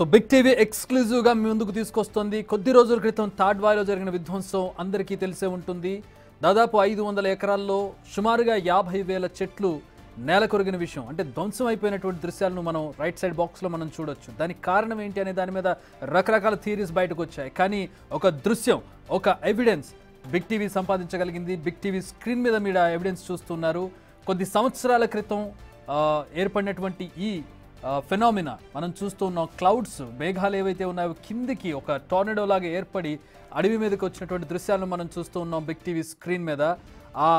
So big TV exclusive గా మీ ముందుకు తీసుకొస్తుంది. కొద్ది రోజుల క్రితం తాడ్వాయిలో జరిగిన విధ్వంసం అందరికీ తెలిసే ఉంటుంది. దాదాపు 500 ఎకరాల్లో సుమారుగా 50,000 చెట్లు నేల కొరిగిన విషయం, అంటే ధ్వంసం అయిపోయినటువంటి దృశ్యాలను మనం రైట్ సైడ్ బాక్స్లో మనం చూడొచ్చు. దానికి కారణం ఏంటి అనే దాని మీద రకరకాల థియరీస్ బయటకు వచ్చాయి. కానీ ఒక దృశ్యం, ఒక ఎవిడెన్స్ బిగ్ టీవీ సంపాదించగలిగింది. బిగ్ టీవీ స్క్రీన్ మీద మీరు ఆ ఎవిడెన్స్ చూస్తున్నారు. కొద్ది సంవత్సరాల క్రితం ఏర్పడినటువంటి ఈ ఫెనామినా మనం చూస్తూ ఉన్నాం. క్లౌడ్స్, మేఘాలు ఏవైతే ఉన్నాయో కిందికి ఒక టోర్నడో లాగా ఏర్పడి అడవి మీదకి వచ్చినటువంటి దృశ్యాలను మనం చూస్తూ ఉన్నాం బిగ్ టీవీ స్క్రీన్ మీద. ఆ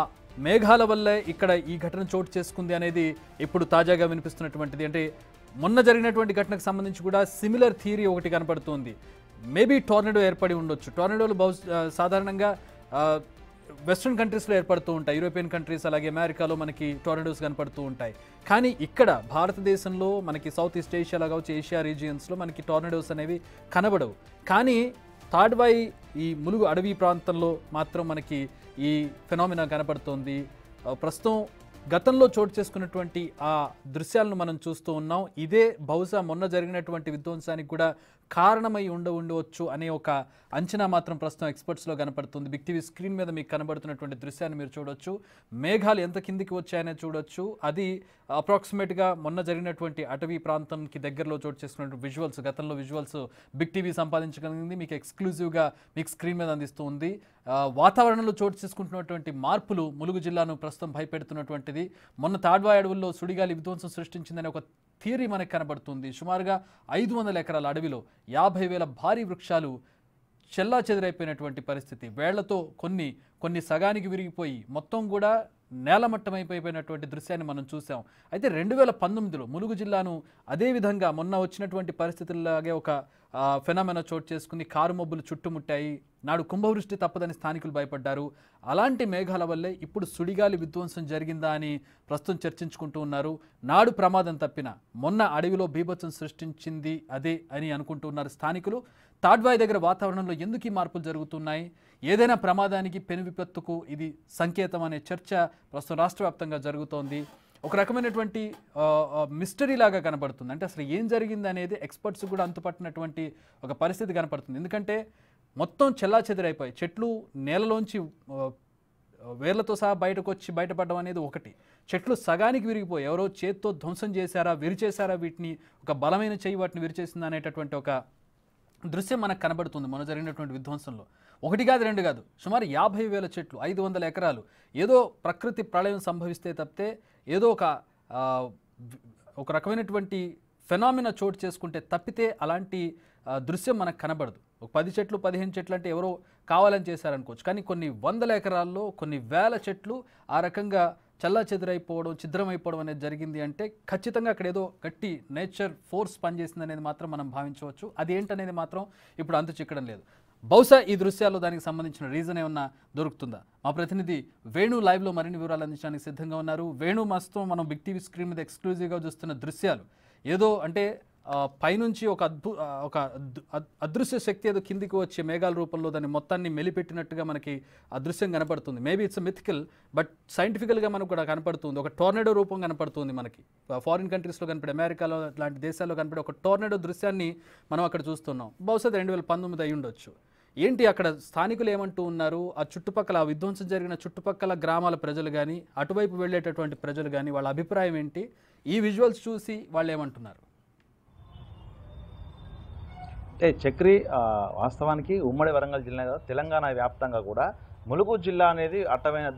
మేఘాల వల్లే ఇక్కడ ఈ ఘటన చోటు చేసుకుంది అనేది ఇప్పుడు తాజాగా వినిపిస్తున్నటువంటిది. అంటే మొన్న జరిగినటువంటి ఘటనకు సంబంధించి కూడా సిమిలర్ థియరీ ఒకటి కనపడుతుంది. మేబీ టోర్నడో ఏర్పడి ఉండొచ్చు. టోర్నడోలు సాధారణంగా వెస్ట్రన్ కంట్రీస్లో ఏర్పడుతూ ఉంటాయి. యూరోపియన్ కంట్రీస్ అలాగే అమెరికాలో మనకి టోర్నడోస్ కనపడుతూ ఉంటాయి. కానీ ఇక్కడ భారతదేశంలో మనకి సౌత్ ఈస్ట్ ఏషియాలో కావచ్చు, ఏషియా రీజియన్స్లో మనకి టోర్నడోస్ అనేవి కనబడవు. కానీ తాడ్వాయి ఈ ములుగు అడవి ప్రాంతంలో మాత్రం మనకి ఈ ఫెనామినా కనపడుతోంది. ప్రస్తుతం గతంలో చోటు చేసుకున్నటువంటి ఆ దృశ్యాలను మనం చూస్తూ ఉన్నాం. ఇదే బహుశా మొన్న జరిగినటువంటి విధ్వంసానికి కూడా కారణమై ఉండవచ్చు అనే ఒక అంచనా మాత్రం ప్రస్తుతం ఎక్స్పర్ట్స్లో కనపడుతుంది. బిగ్ టీవీ స్క్రీన్ మీద మీకు కనబడుతున్నటువంటి దృశ్యాన్ని మీరు చూడొచ్చు. మేఘాలు ఎంత కిందికి వచ్చాయనే చూడొచ్చు. అది అప్రాక్సిమేట్గా మొన్న జరిగినటువంటి అటవీ ప్రాంతానికి దగ్గరలో చోటు చేసుకున్నటువంటి విజువల్స్, గతంలో విజువల్స్ బిగ్ టీవీ సంపాదించగలిగింది. మీకు ఎక్స్క్లూజివ్గా మీకు స్క్రీన్ మీద అందిస్తూ ఉంది. వాతావరణంలో చోటు చేసుకుంటున్నటువంటి మార్పులు ములుగు జిల్లాను ప్రస్తుతం భయపెడుతున్నటువంటిది. మొన్న తాడ్వాయి అడవుల్లో సుడిగాలి విధ్వంసం సృష్టించిందని ఒక థియరీ మనకు కనబడుతుంది. సుమారుగా 500 ఎకరాల అడవిలో 50,000 భారీ వృక్షాలు చెల్లా చెదిరైపోయినటువంటి పరిస్థితి. వేళ్లతో కొన్ని సగానికి విరిగిపోయి మొత్తం కూడా నేలమట్టమైపోయినటువంటి దృశ్యాన్ని మనం చూసాం. అయితే 2019లో ములుగు జిల్లాను అదేవిధంగా మొన్న వచ్చినటువంటి పరిస్థితుల్లాగే ఒక ఫెనామినా చోటు చేసుకుని కారు మబ్బులు చుట్టుముట్టాయి. నాడు కుంభవృష్టి తప్పదని స్థానికులు భయపడ్డారు. అలాంటి మేఘాల వల్లే ఇప్పుడు సుడిగాలి విధ్వంసం జరిగిందా అని ప్రస్తుతం చర్చించుకుంటూ ఉన్నారు. నాడు ప్రమాదం తప్పిన మొన్న అడవిలో బీభత్సం సృష్టించింది అదే అని అనుకుంటూ ఉన్నారు స్థానికులు. తాడ్వాయి దగ్గర వాతావరణంలో ఎందుకు ఈ మార్పులు జరుగుతున్నాయి, ఏదైనా ప్రమాదానికి పెను విపత్తుకు ఇది సంకేతం అనే చర్చ ప్రస్తుతం రాష్ట్ర వ్యాప్తంగా జరుగుతోంది. ఒక రకమైనటువంటి మిస్టరీ లాగా కనపడుతుంది. అంటే అసలు ఏం జరిగింది అనేది ఎక్స్పర్ట్స్ కూడా అంతుపట్టినటువంటి ఒక పరిస్థితి కనపడుతుంది. ఎందుకంటే మొత్తం చెల్లాచెదిరైపోయి చెట్లు నేలలోంచి వేర్లతో సహా బయటపడడం అనేది ఒకటి. చెట్లు సగానికి విరిగిపోయి ఎవరో చేత్తో ధ్వంసం చేశారా, విరిచేశారా, వీటిని ఒక బలమైన చెయ్యి వాటిని విరిచేసిందా అనేటటువంటి ఒక దృశ్యం మనకు కనబడుతుంది మొన్న జరిగినటువంటి విధ్వంసంలో. ఒకటి కాదు, రెండు కాదు, సుమారు 50,000 చెట్లు, 500 ఎకరాలు. ఏదో ప్రకృతి ప్రళయం సంభవిస్తే తప్పితే ఏదో ఒక రకమైనటువంటి ఫెనామినా చోటు చేసుకుంటే తప్పితే అలాంటి దృశ్యం మనకు కనబడదు. ఒక 10 చెట్లు 15 చెట్లు అంటే ఎవరో కావాలని చేశారనుకోవచ్చు. కానీ కొన్ని 100 ఎకరాల్లో కొన్ని వేల చెట్లు ఆ రకంగా చల్లా చెదురైపోవడం, ఛిద్రమైపోవడం అనేది జరిగింది అంటే ఖచ్చితంగా అక్కడ ఏదో గట్టి నేచర్ ఫోర్స్ పనిచేసింది అనేది మాత్రం మనం భావించవచ్చు. అది ఏంటనేది మాత్రం ఇప్పుడు అంతు చిక్కడం లేదు. బహుశా ఈ దృశ్యాల్లో దానికి సంబంధించిన రీజన్ ఏమన్నా దొరుకుతుందా? మా ప్రతినిధి వేణు లైవ్లో మరిన్ని వివరాలు అందించడానికి సిద్ధంగా ఉన్నారు. వేణు, మస్తం మనం బిగ్ టీవీ స్క్రీన్ మీద ఎక్స్క్లూజివ్గా చూస్తున్న దృశ్యాలు ఏదో అంటే పైనుంచి ఒక అదృశ్య శక్తి ఏదో కిందికి వచ్చే మేఘాల రూపంలో దాన్ని మొత్తాన్ని మెలిపెట్టినట్టుగా మనకి అదృశ్యం కనపడుతుంది. మేబీ ఇట్స్ మిథికల్, బట్ సైంటిఫికల్గా మనకు కూడా కనపడుతుంది. ఒక టోర్నడో రూపం కనపడుతుంది మనకి. ఫారిన్ కంట్రీస్లో కనపడే, అమెరికాలో లాంటి దేశాల్లో కనపడే ఒక టోర్నడో దృశ్యాన్ని మనం అక్కడ చూస్తున్నాం. బహుశా 2019 అయి ఉండొచ్చు. ఏంటి అక్కడ స్థానికులు ఏమంటూ ఉన్నారు? ఆ చుట్టుపక్కల ఆ విధ్వంసం జరిగిన చుట్టుపక్కల గ్రామాల ప్రజలు కానీ, అటువైపు వెళ్ళేటటువంటి ప్రజలు కానీ వాళ్ళ అభిప్రాయం ఏంటి? ఈ విజువల్స్ చూసి వాళ్ళు ఏమంటున్నారు? చక్రి, వాస్తవానికి ఉమ్మడి వరంగల్ జిల్లా తెలంగాణ వ్యాప్తంగా కూడా ములుగు జిల్లా అనేది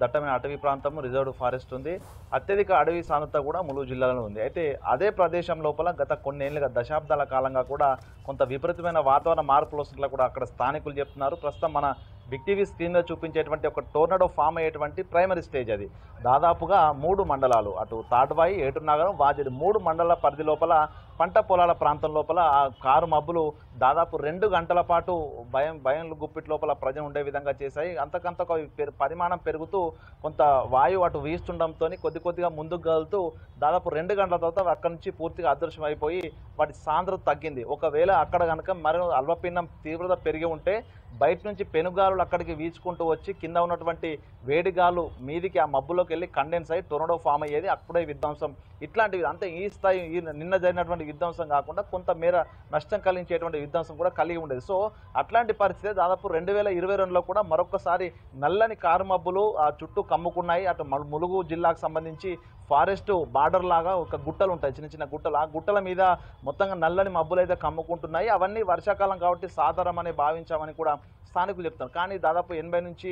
దట్టమైన అటవీ ప్రాంతం, రిజర్వ్డ్ ఫారెస్ట్ ఉంది. అత్యధిక అడవి సాంద్రత కూడా ములుగు జిల్లాలో ఉంది. అయితే అదే ప్రదేశం లోపల గత కొన్నేళ్లుగా, దశాబ్దాల కాలంగా కూడా కొంత విపరీతమైన వాతావరణ మార్పులు వస్తున్నట్లు కూడా అక్కడ స్థానికులు చెప్తున్నారు. ప్రస్తుతం మన బిగ్ టీవీ స్క్రీన్లో చూపించేటువంటి ఒక టోర్నడో ఫామ్ అయ్యేటువంటి ప్రైమరీ స్టేజ్ అది. దాదాపుగా 3 మండలాలు, అటు తాడ్వాయి, ఏటునగరం, వాజేడు 3 మండలాల పరిధి లోపల పంట పొలాల ప్రాంతం లోపల ఆ కారు మబ్బులు దాదాపు 2 గంటల పాటు భయం గుప్పిటి లోపల ప్రజలు ఉండే విధంగా చేశాయి. అంతకంత పరిమాణం పెరుగుతూ కొంత వాయువు అటు వీస్తుండడంతో కొద్దిగా ముందుకు కదులుతూ దాదాపు 2 గంటల తర్వాత అక్కడి నుంచి పూర్తిగా అదృశ్యం అయిపోయి వాటి సాంద్రత తగ్గింది. ఒకవేళ అక్కడ కనుక మరో అల్పపీడనం తీవ్రత పెరిగి ఉంటే బయట నుంచి పెనుగాలులు అక్కడికి వీచుకుంటూ వచ్చి కింద ఉన్నటువంటి వేడిగాలు మీదికి ఆ మబ్బులోకి వెళ్ళి కండెన్స్ అయ్యి టొర్నడో ఫామ్ అయ్యేది. అప్పుడే విధ్వంసం ఇట్లాంటివి అంటే ఈ స్థాయి నిన్న జరిగినటువంటి విధ్వంసం కాకుండా కొంత మేర నష్టం కలిగించేటువంటి విధ్వంసం కూడా కలిగి ఉండేది. సో అట్లాంటి పరిస్థితి దాదాపు 2022లో కూడా మరొకసారి నల్లని కారుమబ్బులు ఆ చుట్టూ కమ్ముకున్నాయి. అటు ములుగు జిల్లాకు సంబంధించి ఫారెస్ట్ బార్డర్ లాగా ఒక గుట్టలు ఉంటాయి, చిన్న చిన్న గుట్టలు. ఆ గుట్టల మీద మొత్తంగా నల్లని మబ్బులు అయితే కమ్ముకుంటున్నాయి. అవన్నీ వర్షాకాలం కాబట్టి సాధారణమని భావించామని కూడా స్థానికులు చెప్తారు. కానీ దాదాపు 80 నుంచి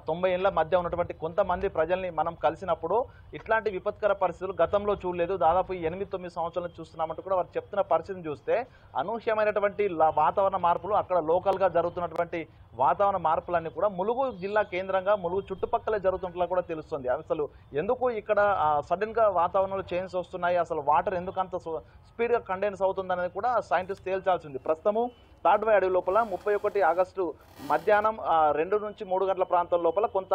90 ఏళ్ల మధ్య ఉన్నటువంటి కొంతమంది ప్రజల్ని మనం కలిసినప్పుడు ఇట్లాంటి విపత్కర పరిస్థితులు గతంలో చూడలేదు, దాదాపు 8-9 సంవత్సరాలు చూస్తున్నామంటూ కూడా వారు చెప్తున్న పరిస్థితిని చూస్తే అనూహ్యమైనటువంటి వాతావరణ మార్పులు, అక్కడ లోకల్గా జరుగుతున్నటువంటి వాతావరణ మార్పులన్నీ కూడా ములుగు జిల్లా కేంద్రంగా ములుగు చుట్టుపక్కల జరుగుతున్నట్లా కూడా తెలుస్తుంది. అసలు ఎందుకు ఇక్కడ సడన్గా వాతావరణంలో చేంజ్ వస్తున్నాయి, అసలు వాటర్ ఎందుకు అంత స్పీడ్గా కండెన్స్ అవుతుందనేది కూడా సైంటిస్ట్ తేల్చాల్సింది. ప్రస్తుతము తాడ్వాయి అడవి లోపల 31 ఆగస్టు మధ్యాహ్నం 2 నుంచి 3 గంటల ప్రాంతం లోపల కొంత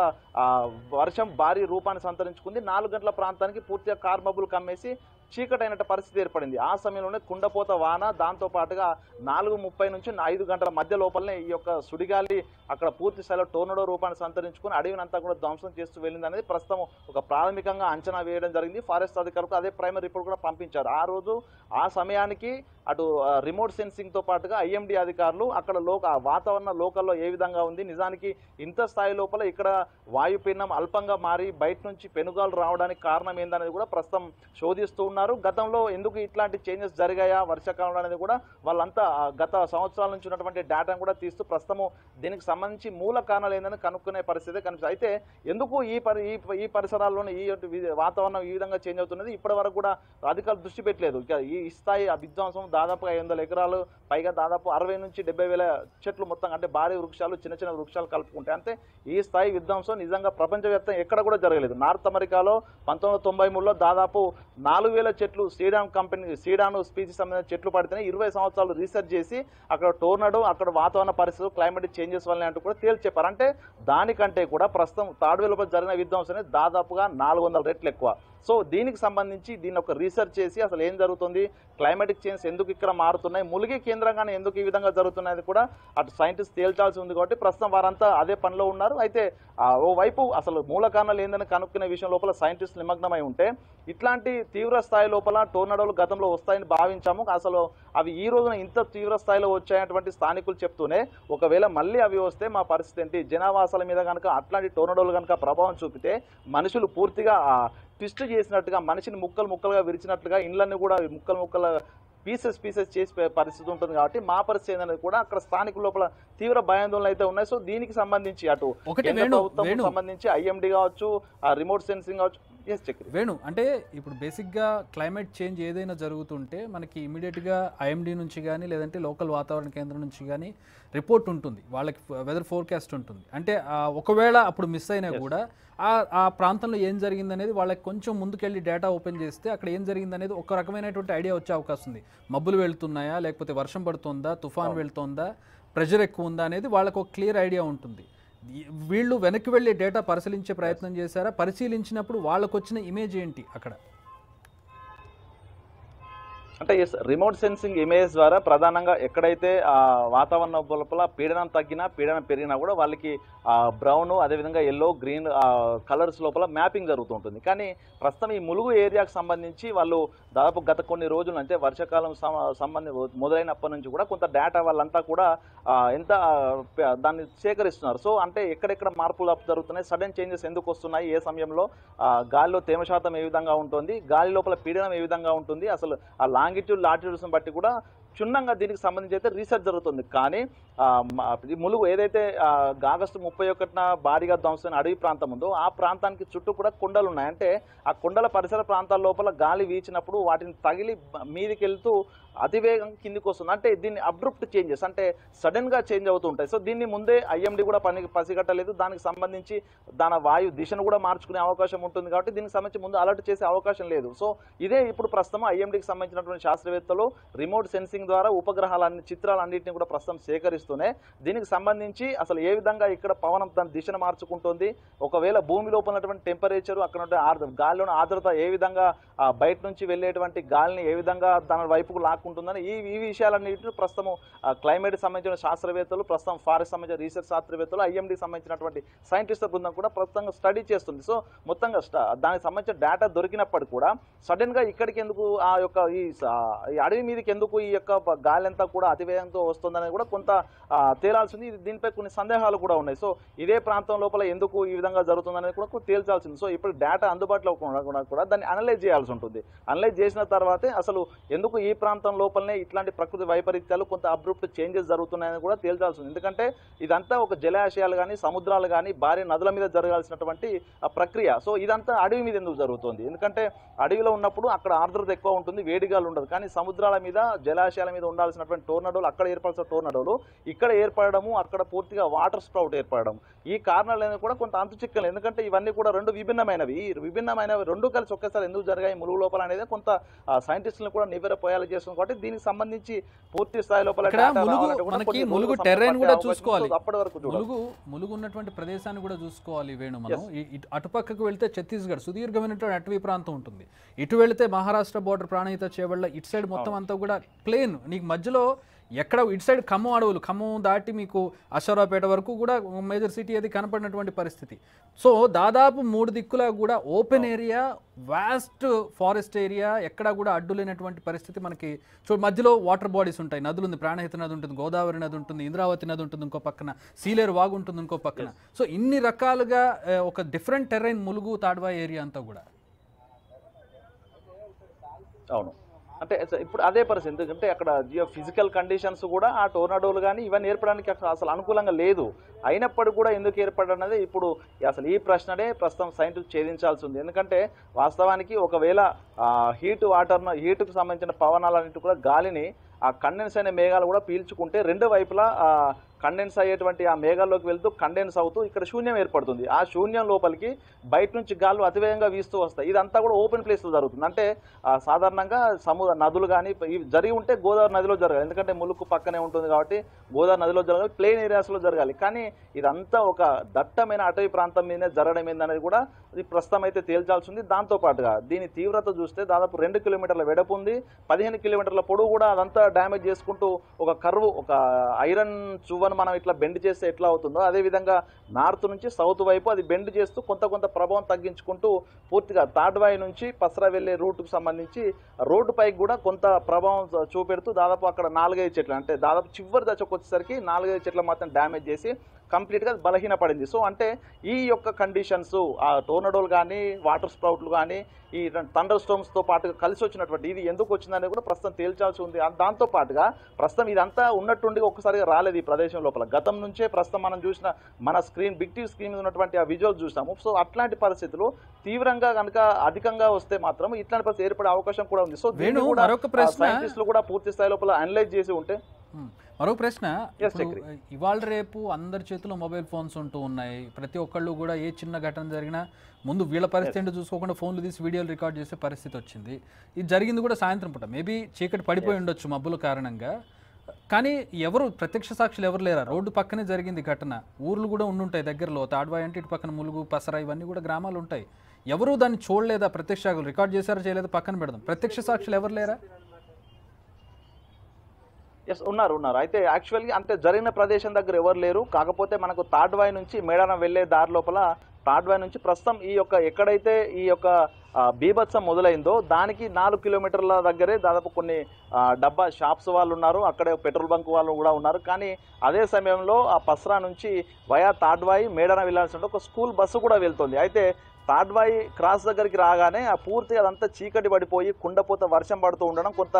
వర్షం భారీ రూపాన్ని సంతరించుకుంది. 4 గంటల ప్రాంతానికి పూర్తిగా కార్మబ్బులు కమ్మేసి చీకటైనట్టు పరిస్థితి ఏర్పడింది. ఆ సమయంలోనే కుండపోత వాన, దాంతో పాటుగా 4:30 నుంచి 5 గంటల మధ్య లోపలనే ఈ యొక్క సుడిగాలి అక్కడ పూర్తి స్థాయిలో టోర్నడో రూపాన్ని సంతరించుకుని అడవినంతా కూడా ధ్వంసం చేస్తూ వెళ్ళింది అనేది ప్రస్తుతం ఒక ప్రాథమికంగా అంచనా వేయడం జరిగింది. ఫారెస్ట్ అధికారులకు అదే ప్రైమరీ రిపోర్ట్ కూడా పంపించారు. ఆ రోజు ఆ సమయానికి అటు రిమోట్ సెన్సింగ్తో పాటుగా ఐఎండీ అధికారులు అక్కడ వాతావరణ లోకల్లో ఏ విధంగా ఉంది, నిజానికి ఇంత స్థాయి లోపల ఇక్కడ వాయుపీడనం అల్పంగా మారి బయట నుంచి పెనుగాలు రావడానికి కారణం ఏందనేది కూడా ప్రస్తుతం శోధిస్తూ ఉన్నారు. గతంలో ఎందుకు ఇట్లాంటి చేంజెస్ జరిగాయా వర్షాకాలంలో అనేది కూడా వాళ్ళంతా గత సంవత్సరాల నుంచి ఉన్నటువంటి డేటాను కూడా తీస్తూ ప్రస్తుతము దీనికి సంబంధించి మూల కారణాలు ఏందని కనుక్కునే పరిస్థితి కనిపిస్తుంది. అయితే ఎందుకు ఈ పరిసరాల్లోనే ఈ వాతావరణం ఈ విధంగా చేంజ్ అవుతున్నది ఇప్పటి వరకు కూడా అధికారులు దృష్టి పెట్టలేదు. ఇక ఈ స్థాయి విధ్వంసం దాదాపుగా 500 ఎకరాలు పైగా దాదాపు 60 నుంచి 70,000 చెట్లు మొత్తం అంటే భారీ వృక్షాలు చిన్న చిన్న వృక్షాలు కలుపుకుంటాయి. అంతే ఈ స్థాయి విధ్వంసం నిజంగా ప్రపంచవ్యాప్తంగా ఎక్కడ కూడా జరగలేదు. నార్త్ అమెరికాలో 1993లో దాదాపు 4,000 చెట్లు సీడాను స్పీసీస్ సంబంధించిన చెట్లు పడితేనే 20 సంవత్సరాలు రీసెర్చ్ చేసి అక్కడ టోర్నడో అక్కడ వాతావరణ పరిస్థితులు క్లైమేటిక్ చేంజెస్ వల్ల అంటూ కూడా తేల్చి చెప్పారు. అంటే దానికంటే కూడా ప్రస్తుతం తాడ్వేలుపై జరిగిన విధ్వంసం అనేది దాదాపుగా 400 రెట్లు ఎక్కువ. సో దీనికి సంబంధించి దీన్ని ఒక రీసెర్చ్ చేసి అసలు ఏం జరుగుతుంది, క్లైమేటిక్ చేంజ్ ఎందుకు ఇక్కడ మారుతున్నాయి, ములిగి కేంద్రంగానే ఎందుకు ఈ విధంగా జరుగుతున్నాయి కూడా అటు సైంటిస్ట్ తేల్చాల్సి ఉంది. కాబట్టి ప్రస్తుతం వారంతా అదే పనిలో ఉన్నారు. అయితే ఓవైపు అసలు మూల కారణాలు ఏందని కనుక్కునే విషయం లోపల సైంటిస్ట్ నిమగ్నమై ఉంటే ఇట్లాంటి తీవ్ర స్థాయి లోపల టోర్నడోలు గతంలో వస్తాయని భావించాము. అసలు అవి ఈ రోజున ఇంత తీవ్ర స్థాయిలో వచ్చాయటువంటి స్థానికులు చెప్తూనే ఒకవేళ మళ్ళీ అవి వస్తే మా పరిస్థితి ఏంటి, జనావాసాల మీద కనుక అట్లాంటి టోర్నడోలు కనుక ప్రభావం చూపితే మనుషులు పూర్తిగా ట్విస్ట్ చేసినట్టుగా మనిషిని ముక్కలుగా విరిచినట్లుగా ఇళ్ళని కూడా ముక్కలు పీసెస్ చేసి పరిస్థితి ఉంటుంది. కాబట్టి మా పరిస్థితి అనేది కూడా అక్కడ స్థానికుల లోపల తీవ్ర భయాందోళనలు అయితే ఉన్నాయి. సో దీనికి సంబంధించి అటు ప్రభుత్వం సంబంధించి ఐఎండీ కావచ్చు, రిమోట్ సెన్సింగ్ కావచ్చు. వేణు, అంటే ఇప్పుడు బేసిక్గా క్లైమేట్ చేంజ్ ఏదైనా జరుగుతుంటే మనకి ఇమీడియట్గా ఐఎండీ నుంచి కానీ లేదంటే లోకల్ వాతావరణ కేంద్రం నుంచి కానీ రిపోర్ట్ ఉంటుంది, వాళ్ళకి వెదర్ ఫోర్కాస్ట్ ఉంటుంది. అంటే ఒకవేళ అప్పుడు మిస్ అయినా కూడా ఆ ప్రాంతంలో ఏం జరిగిందనేది వాళ్ళకి కొంచెం ముందుకెళ్ళి డేటా ఓపెన్ చేస్తే అక్కడ ఏం జరిగిందనేది ఒక రకమైనటువంటి ఐడియా వచ్చే అవకాశం ఉంది. మబ్బులు వెళ్తున్నాయా, లేకపోతే వర్షం పడుతుందా, తుఫాన్ వెళ్తుందా, ప్రెషర్ ఎక్కువ ఉందా అనేది వాళ్ళకు ఒక క్లియర్ ఐడియా ఉంటుంది. వీళ్ళు వెనక్కి వెళ్ళి డేటా పరిశీలించే ప్రయత్నం చేశారా? పరిశీలించినప్పుడు వాళ్ళకు వచ్చిన ఇమేజ్ ఏంటి అక్కడ? అంటే రిమోట్ సెన్సింగ్ ఇమేజ్ ద్వారా ప్రధానంగా ఎక్కడైతే వాతావరణ లోపల పీడనం తగ్గినా పీడనం పెరిగినా కూడా వాళ్ళకి బ్రౌన్ అదేవిధంగా ఎల్లో గ్రీన్ కలర్స్ లోపల మ్యాపింగ్ జరుగుతుంటుంది. కానీ ప్రస్తుతం ఈ ములుగు ఏరియాకు సంబంధించి వాళ్ళు దాదాపు గత కొన్ని రోజులు అంటే వర్షాకాలం మొదలైనప్పటి నుంచి కూడా కొంత డేటా వాళ్ళంతా కూడా దాన్ని సేకరిస్తున్నారు. సో అంటే ఎక్కడెక్కడ మార్పులు జరుగుతున్నాయి, సడన్ చేంజెస్ ఎందుకు వస్తున్నాయి, ఏ సమయంలో గాలిలో తేమ శాతం ఏ విధంగా ఉంటుంది, గాలి లోపల పీడనం ఏ విధంగా ఉంటుంది, అసలు ఆ లాంగిట్యూడ్ లాటిట్యూడ్స్ని బట్టి కూడా క్షుణ్ణంగా దీనికి సంబంధించి అయితే రీసెర్చ్ జరుగుతుంది. కానీ ములుగు ఏదైతే ఆగస్టు 31న భారీగా ధ్వంసమైన అడవి ప్రాంతం ఉందో ఆ ప్రాంతానికి చుట్టూ కూడా కొండలు ఉన్నాయి. అంటే ఆ కొండల పరిసర ప్రాంతాల లోపల గాలి వీచినప్పుడు వాటిని తగిలి మీదికి వెళ్తూ అతివేగం కిందికి వస్తుంది. అంటే దీన్ని అబ్రప్ట్ చేంజెస్ అంటే సడన్గా చేంజ్ అవుతూ ఉంటాయి. సో దీన్ని ముందే ఐఎండీ కూడా పసిగట్టలేదు. దానికి సంబంధించి దాని వాయు దిశను కూడా మార్చుకునే అవకాశం ఉంటుంది. కాబట్టి దీనికి సంబంధించి ముందు అలర్ట్ చేసే అవకాశం లేదు. సో ఇదే ఇప్పుడు ప్రస్తుతం ఐఎండీకి సంబంధించినటువంటి శాస్త్రవేత్తలు రిమోట్ సెన్సింగ్ ద్వారా ఉపగ్రహాలన్నీ చిత్రాలన్నింటినీ కూడా ప్రస్తుతం సేకరిస్తున్నారు. చేస్తూనే దీనికి సంబంధించి అసలు ఏ విధంగా ఇక్కడ పవనం తన దిశను మార్చుకుంటుంది, ఒకవేళ భూమి లోపల ఉన్నటువంటి టెంపరేచర్ అక్కడ గాలిలోని ఆర్ద్రత ఏ విధంగా బయట నుంచి వెళ్ళేటువంటి గాలిని ఏ విధంగా దాని వైపుకు లాక్కుంటుందని ఈ విషయాలన్నింటినీ ప్రస్తుతం క్లైమేట్ సంబంధించిన శాస్త్రవేత్తలు, ప్రస్తుతం ఫారెస్ట్ సంబంధించిన రీసెర్చ్ శాస్త్రవేత్తలు, ఐఎండీ సంబంధించినటువంటి సైంటిస్టుల బృందం కూడా ప్రస్తుతంగా స్టడీ చేస్తుంది. సో మొత్తంగా దానికి సంబంధించిన డేటా దొరికినప్పటికీ కూడా సడన్గా ఇక్కడికి ఎందుకు ఆ యొక్క ఈ అడవి మీదకి ఎందుకు ఈ యొక్క గాలి అంతా కూడా అతివేగంతో వస్తుందనేది కూడా కొంత తేలాల్సింది. దీనిపై కొన్ని సందేహాలు కూడా ఉన్నాయి. సో ఇదే ప్రాంతం లోపల ఎందుకు ఈ విధంగా జరుగుతుందనేది కూడా తేల్చాల్సింది. సో ఇప్పుడు డేటా అందుబాటులో కూడా దాన్ని అనలైజ్ చేయాల్సి ఉంటుంది. అనలైజ్ చేసిన తర్వాతే అసలు ఎందుకు ఈ ప్రాంతం లోపలనే ఇట్లాంటి ప్రకృతి వైపరీత్యాలు కొంత అబ్రప్ట్ చేంజెస్ జరుగుతున్నాయని కూడా తేల్చాల్సింది. ఎందుకంటే ఇదంతా ఒక జలాశయాలు కానీ సముద్రాలు కానీ భారీ నదుల మీద జరగాల్సినటువంటి ప్రక్రియ. సో ఇదంతా అడవి మీద ఎందుకు జరుగుతుంది? ఎందుకంటే అడవిలో ఉన్నప్పుడు అక్కడ ఆర్ద్రత ఎక్కువ ఉంటుంది, వేడిగాలు ఉండదు. కానీ సముద్రాల మీద జలాశయాల మీద ఉండాల్సినటువంటి టోర్నడోలు, అక్కడ ఏర్పడాల్సిన టోర్నడోలు ఇక్కడ ఏర్పడము, అక్కడ పూర్తిగా వాటర్ స్ప్రౌట్ ఏర్పడడం, ఈ కారణాలు కూడా కొంత అంతు చిక్కలు. ఎందుకంటే ఇవన్నీ కూడా రెండు విభిన్నమైనవి. రెండు కలిసి ఒకేసారి ఎందుకు జరిగాయి ములుగు లోపల అనేది కొంత సైంటిస్టులను కూడా నివ్వెరపోయాలి చేస్తుంది. కాబట్టి దీనికి సంబంధించి పూర్తి స్థాయి లోపల ములుగు టెర్రైన్ కూడా చూసుకోవాలి. అప్పటి వరకు ములుగు ఉన్నటువంటి ప్రదేశాన్ని కూడా చూసుకోవాలి వేణు. మనం అటుపక్కకు వెళ్తే ఛత్తీస్గఢ్ సుదీర్ఘమైనటువంటి అటవీ ప్రాంతం ఉంటుంది, ఇటు వెళితే మహారాష్ట్ర బోర్డర్ ప్రాణహిత చేవళ్ళ, ఇటు సైడ్ మొత్తం అంతా కూడా ప్లేన్. నీకు మధ్యలో ఎక్కడ ఇటు సైడ్ ఖమ్మం అడవులు, ఖమ్మం దాటి మీకు అశ్వరావుపేట వరకు కూడా మేజర్ సిటీ అది కనపడినటువంటి పరిస్థితి. సో దాదాపు 3 దిక్కులా కూడా open area, vast forest area, ఎక్కడ కూడా అడ్డు లేనటువంటి పరిస్థితి మనకి. మధ్యలో వాటర్ బాడీస్ ఉంటాయి, నదులు ఉంది, ప్రాణహిత నది ఉంటుంది, గోదావరి నది ఉంటుంది, ఇంద్రావతి నది ఉంటుంది ఇంకో పక్కన, సీలేరు వాగు ఉంటుంది ఇంకో పక్కన. సో ఇన్ని రకాలుగా ఒక different terrain Mulugu Tadvai area అంతా కూడా. అవును, అంటే ఇప్పుడు అదే పరిస్థితి. ఎందుకంటే అక్కడ ఫిజికల్ కండిషన్స్ కూడా ఆ టోర్నాడోలు కానీ ఇవన్నీ ఏర్పడడానికి అసలు అనుకూలంగా లేదు. అయినప్పటికీ కూడా ఎందుకు ఏర్పడన్నది ఇప్పుడు అసలు ఈ ప్రశ్ననే ప్రస్తుతం సైంటిస్ట్ ఛేదించాల్సి ఉంది. ఎందుకంటే వాస్తవానికి ఒకవేళ హీటుకు సంబంధించిన పవనాలన్నింటి కూడా గాలిని ఆ కండెన్స్ అనే మేఘాలు కూడా పీల్చుకుంటే రెండు వైపులా కండెన్స్ అయ్యేటువంటి ఆ మేఘాల్లోకి వెళ్తూ కండెన్స్ అవుతూ ఇక్కడ శూన్యం ఏర్పడుతుంది. ఆ శూన్యం లోపలికి బయట నుంచి గాలు అతివేగంగా వీస్తూ వస్తాయి. ఇదంతా కూడా ఓపెన్ ప్లేస్లో జరుగుతుంది. అంటే సాధారణంగా నదులు కానీ ఇవి జరిగి ఉంటే గోదావరి నదిలో జరగాలి. ఎందుకంటే ములుగు పక్కనే ఉంటుంది కాబట్టి గోదావరి నదిలో జరగాలి, ప్లెయిన్ ఏరియాస్లో జరగాలి. కానీ ఇదంతా ఒక దట్టమైన అటవీ ప్రాంతం మీదనే జరగడం ఏందనేది కూడా ఇది ప్రస్తుతం అయితే తేల్చాల్సి ఉంది. దాంతోపాటుగా దీని తీవ్రత చూస్తే దాదాపు 2 కిలోమీటర్ల వెడపు ఉంది, 15 కిలోమీటర్ల పొడవు కూడా అదంతా డ్యామేజ్ చేసుకుంటూ ఒక కర్వ్, ఒక ఐరన్ చువ్వను మనం ఇట్లా బెండ్ చేస్తే ఎట్లా అవుతుందో అదేవిధంగా నార్త్ నుంచి సౌత్ వైపు అది బెండ్ చేస్తూ కొంత ప్రభావం తగ్గించుకుంటూ పూర్తిగా తాడ్వాయి నుంచి పసరా వెళ్ళే రూట్కు సంబంధించి రోడ్డు పైకి కూడా కొంత ప్రభావం చూపెడుతూ దాదాపు అక్కడ 4-5 చెట్లు, అంటే దాదాపు చివరి దశకు వచ్చేసరికి 4-5 చెట్లు మాత్రం డ్యామేజ్ చేసి కంప్లీట్గా బలహీన పడింది. సో అంటే ఈ యొక్క కండిషన్స్ ఆ టోర్నడోలు కానీ వాటర్ స్ప్రౌట్లు కానీ ఈ థండర్ స్టోమ్స్తో పాటుగా కలిసి వచ్చినటువంటి ఇది ఎందుకు వచ్చిందనేది కూడా ప్రస్తుతం తేల్చాల్సి ఉంది. దాంతోపాటుగా ప్రస్తుతం ఇదంతా ఉన్నట్టుండి ఒక్కసారిగా రాలేదు ఈ ప్రదేశం లోపల. గతం నుంచే ప్రస్తుతం మనం చూసిన మన బిగ్ టీవీ స్క్రీన్ మీద ఉన్నటువంటి ఆ విజువల్స్ చూసాము. సో అట్లాంటి పరిస్థితులు తీవ్రంగా కనుక అధికంగా వస్తే మాత్రం ఇట్లాంటి పరిస్థితి ఏర్పడే అవకాశం కూడా ఉంది. సో దీన్ని కూడా సైంటిస్టులు కూడా పూర్తి స్థాయి లోపల అనలైజ్ చేసి ఉంటే. మరొక ప్రశ్న, ఇవాళ రేపు అందరి చేతిలో మొబైల్ ఫోన్స్ ఉంటూ ఉన్నాయి. ప్రతి ఒక్కళ్ళు కూడా ఏ చిన్న ఘటన జరిగినా ముందు వీళ్ళ పరిస్థితి ఏంటో చూసుకోకుండా ఫోన్లు తీసి వీడియోలు రికార్డ్ చేసే పరిస్థితి వచ్చింది. ఇది జరిగింది కూడా సాయంత్రం పూట, మేబీ చీకటి పడిపోయి ఉండొచ్చు మబ్బుల కారణంగా. కానీ ఎవరు ప్రత్యక్ష సాక్షులు ఎవరు లేరా? రోడ్డు పక్కనే జరిగింది ఘటన, ఊర్లు కూడా ఉండుంటాయి దగ్గరలో. తాడ్వాయి అంటే ఇటు పక్కన ములుగు, పసరా ఇవన్నీ కూడా గ్రామాలు ఉంటాయి. ఎవరు దాన్ని చూడలేదా? ప్రత్యక్ష సాక్షులు రికార్డ్ చేశారా చేయలేదా పక్కన పెడదాం, ప్రత్యక్ష సాక్షులు ఎవరు లేరా? ఉన్నారు. అయితే యాక్చువల్గా అంటే జరిగిన ప్రదేశం దగ్గర ఎవరు లేరు. కాకపోతే మనకు తాడ్వాయి నుంచి మేడారం వెళ్ళే దారి లోపల తాడ్వాయి నుంచి ప్రస్తుతం ఈ యొక్క ఎక్కడైతే ఈ యొక్క బీభత్సం మొదలైందో దానికి 4 కిలోమీటర్ల దగ్గరే దాదాపు కొన్ని డబ్బా షాప్స్ వాళ్ళు ఉన్నారు, అక్కడే పెట్రోల్ బంక్ వాళ్ళు కూడా ఉన్నారు. కానీ అదే సమయంలో ఆ పసరా నుంచి వయా తాడ్వాయి మేడారం వెళ్ళాల్సిన ఒక స్కూల్ బస్సు కూడా వెళ్తుంది. అయితే తాడ్వాయి క్రాస్ దగ్గరికి రాగానే ఆ పూర్తిగా అదంతా చీకటి పడిపోయి కుండపోత వర్షం పడుతూ ఉండడం, కొంత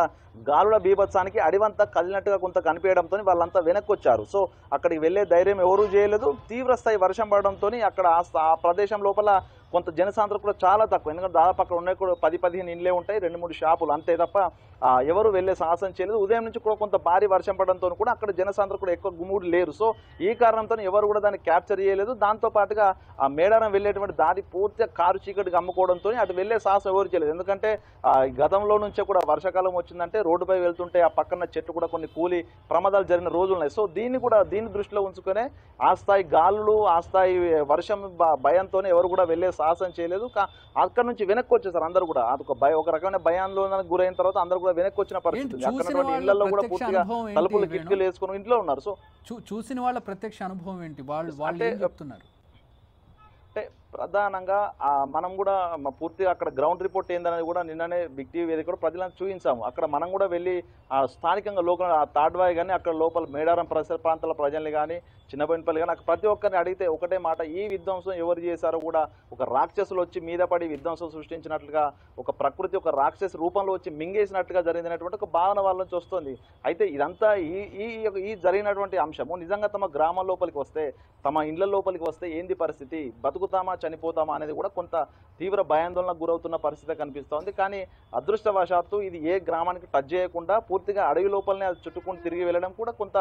గాలుల బీభత్సానికి అడివంతా కదిలినట్టుగా కొంత కనిపించడంతో వాళ్ళంతా వెనక్కి వచ్చారు. సో అక్కడికి వెళ్ళే ధైర్యం ఎవరూ చేయలేదు. తీవ్రస్థాయి వర్షం పడడంతో అక్కడ ఆ ప్రదేశం లోపల కొంత జనసాంద్రత కూడా చాలా తక్కువ. ఎందుకంటే దాదాపు అక్కడ ఉన్నాయి కూడా 10-15 ఇండ్లే ఉంటాయి, 2-3 షాపులు అంతే తప్ప ఎవరు వెళ్ళే సాహసం చేయలేదు. ఉదయం నుంచి కూడా కొంత భారీ వర్షం పడడంతో కూడా అక్కడ జనసాంద్రత కూడా ఎక్కువ గుమ్ముడు లేరు. సో ఈ కారణంతో ఎవరు కూడా దాన్ని క్యాప్చర్ చేయలేదు. దాంతోపాటుగా ఆ మేడారం వెళ్ళేటువంటి దారి పూర్తి పూర్తిగా కారు చీకటికి అమ్ముకోవడంతో అటు వెళ్ళే సాహసం ఎవరు చేయలేదు. ఎందుకంటే గతంలో నుంచే కూడా వర్షాకాలం వచ్చిందంటే రోడ్డుపై వెళ్తుంటే ఆ పక్కన చెట్లు కూడా కొన్ని కూలి ప్రమాదాలు జరిగిన రోజులు ఉన్నాయి. సో దీన్ని దృష్టిలో ఉంచుకునే ఆ స్థాయి గాలులు ఆ స్థాయి వర్షం భయంతోనే ఎవరు కూడా వెళ్ళే సాహసం చేయలేదు. అక్కడ నుంచి వెనక్కి వచ్చేసారు అందరూ కూడా. ఒక రకమైన భయాందోళన గురైన తర్వాత అందరూ కూడా వెనక్కి వచ్చిన పరిస్థితి. అక్కడ ఇళ్లలో కూడా పూర్తిగా తలుపులు కిటికీలు వేసుకుని ఇంట్లో ఉన్నారు. సో చూసిన వాళ్ళ ప్రత్యక్ష అనుభవం ఏంటి, వాళ్ళు ఏం చెప్తున్నారు? అంటే ప్రధానంగా మనం కూడా పూర్తిగా అక్కడ గ్రౌండ్ రిపోర్ట్ ఏందనేది కూడా నిన్ననే బిగ్ టీవీ వేదిక కూడా ప్రజలను చూపించాము. అక్కడ మనం కూడా వెళ్ళి స్థానికంగా లోకల్ తాడ్వాయి కానీ అక్కడ లోపల మేడారం పరిసర ప్రాంతాల ప్రజల్ని కానీ చిన్నబోయినపల్లి కానీ అక్కడ ప్రతి ఒక్కరిని అడిగితే ఒకటే మాట, ఈ విధ్వంసం ఎవరు చేశారో కూడా ఒక రాక్షసులు వచ్చి మీద పడి విధ్వంసం సృష్టించినట్లుగా, ఒక ప్రకృతి ఒక రాక్షస రూపంలో వచ్చి మింగేసినట్టుగా జరిగినటువంటి ఒక భావన వాళ్ళ నుంచి వస్తుంది. అయితే ఇదంతా ఈ జరిగినటువంటి అంశము నిజంగా తమ గ్రామం లోపలికి వస్తే, తమ ఇళ్ల లోపలికి వస్తే ఏంది పరిస్థితి, బతుకుతామా చనిపోతామా అనేది కూడా కొంత తీవ్ర భయాందోళనకు గురవుతున్న పరిస్థితి కనిపిస్తోంది. కానీ అదృష్టవశాత్తు ఇది ఏ గ్రామానికి టచ్ చేయకుండా పూర్తిగా అడవి లోపలనే అది చుట్టుకుంటూ తిరిగి వెళ్ళడం కూడా కొంత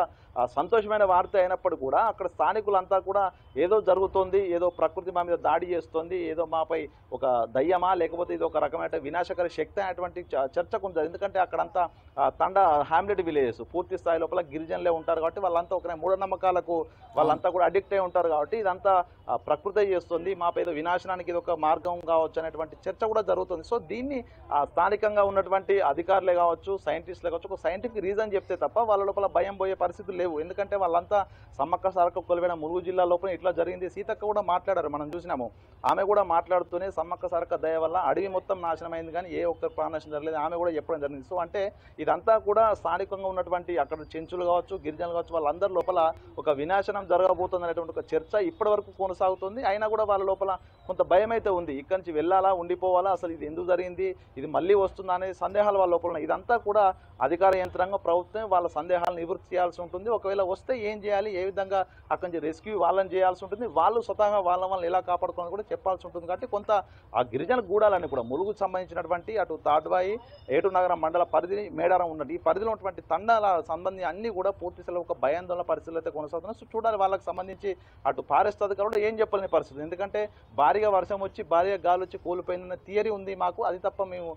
సంతోషమైన వార్త అయినప్పుడు కూడా అక్కడ స్థానికులంతా కూడా ఏదో జరుగుతోంది, ఏదో ప్రకృతి మా మీద దాడి చేస్తోంది, ఏదో మాపై ఒక దయ్యమా లేకపోతే ఇది ఒక రకమైన వినాశకర శక్తి అనేటువంటి చర్చకు ఉంది. ఎందుకంటే అక్కడంతా తండా హ్యామ్లెట్ విలేజెస్ పూర్తి స్థాయి లోపల గిరిజనులే ఉంటారు కాబట్టి వాళ్ళంతా ఒక మూఢనమ్మకాలకు వాళ్ళంతా కూడా అడిక్ట్ అయి ఉంటారు కాబట్టి ఇదంతా ప్రకృతి చేస్తుంది, మాపై ఏదో వినాశనానికి ఇది ఒక మార్గం కావచ్చు అనేటువంటి చర్చ కూడా జరుగుతుంది. సో దీన్ని స్థానికంగా ఉన్నటువంటి అధికారులే కావచ్చు, సైంటిస్టులే కావచ్చు, ఒక సైంటిఫిక్ రీజన్ చెప్తే తప్ప వాళ్ళ లోపల భయం పోయే పరిస్థితులు లేవు. ఎందుకంటే వాళ్ళంతా సమ్మక్క సారక్క కొలువైన ములుగు జిల్లా లోపల ఇట్లా జరిగింది. సీతక్క కూడా మాట్లాడారు, మనం చూసినాము. ఆమె కూడా మాట్లాడుతూనే సమ్మక్క సారక్క దయ వల్ల అడవి మొత్తం నాశనమైంది కానీ ఏ ఒక్క ప్రాణనాశనం జరగలేదు ఆమె కూడా చెప్పడం జరిగింది. సో అంటే ఇదంతా కూడా స్థానికంగా ఉన్నటువంటి అక్కడ చెంచులు కావచ్చు, గిరిజనులు కావచ్చు, వాళ్ళందరి లోపల ఒక వినాశనం జరగబోతుంది అనేటువంటి ఒక చర్చ ఇప్పటి వరకు కొనసాగుతుంది. అయినా కూడా వాళ్ళ లోపల కొంత భయం అయితే ఉంది. ఇక్కడి నుంచి వెళ్ళాలా, ఉండిపోవాలా, అసలు ఇది ఎందుకు జరిగింది, ఇది మళ్ళీ వస్తుందా అనే సందేహాలు వాళ్ళ లోపల ఉన్నాయి. ఇదంతా కూడా అధికార యంత్రాంగం ప్రభుత్వం వాళ్ళ సందేహాలను నివృత్తి చేయాల్సి ఉంటుంది. ఒకవేళ వస్తే ఏం చేయాలి, ఏ విధంగా అక్కడి నుంచి రెస్క్యూ వాళ్ళని చేయాల్సి ఉంటుంది, వాళ్ళు స్వతహాగా వాళ్ళని ఎలా కాపాడుకోవాలని కూడా చెప్పాల్సి ఉంటుంది. కాబట్టి కొంత ఆ గిరిజన గూడాలని కూడా ములుగుకు సంబంధించినటువంటి అటు తాడ్వాయి, ఏటునగరం మండల పరిధి, మేడారం ఉన్నట్టు ఈ పరిధిలో ఉన్నటువంటి తండాల సంబంధించి అన్ని కూడా పూర్తి స్థాయిలో ఒక భయాందోళన పరిస్థితులు అయితే కొనసాగుతున్నాయి. సో చూడాలి వాళ్ళకి సంబంధించి అటు ఫారెస్ట్ అధికారులు ఏం చెప్పలేని పరిస్థితి. ఎందుకంటే భారీగా వర్షం వచ్చి భారీగా గాలి వచ్చి కూలిపోయిందన్న థియరీ ఉంది మాకు, అది తప్ప మేము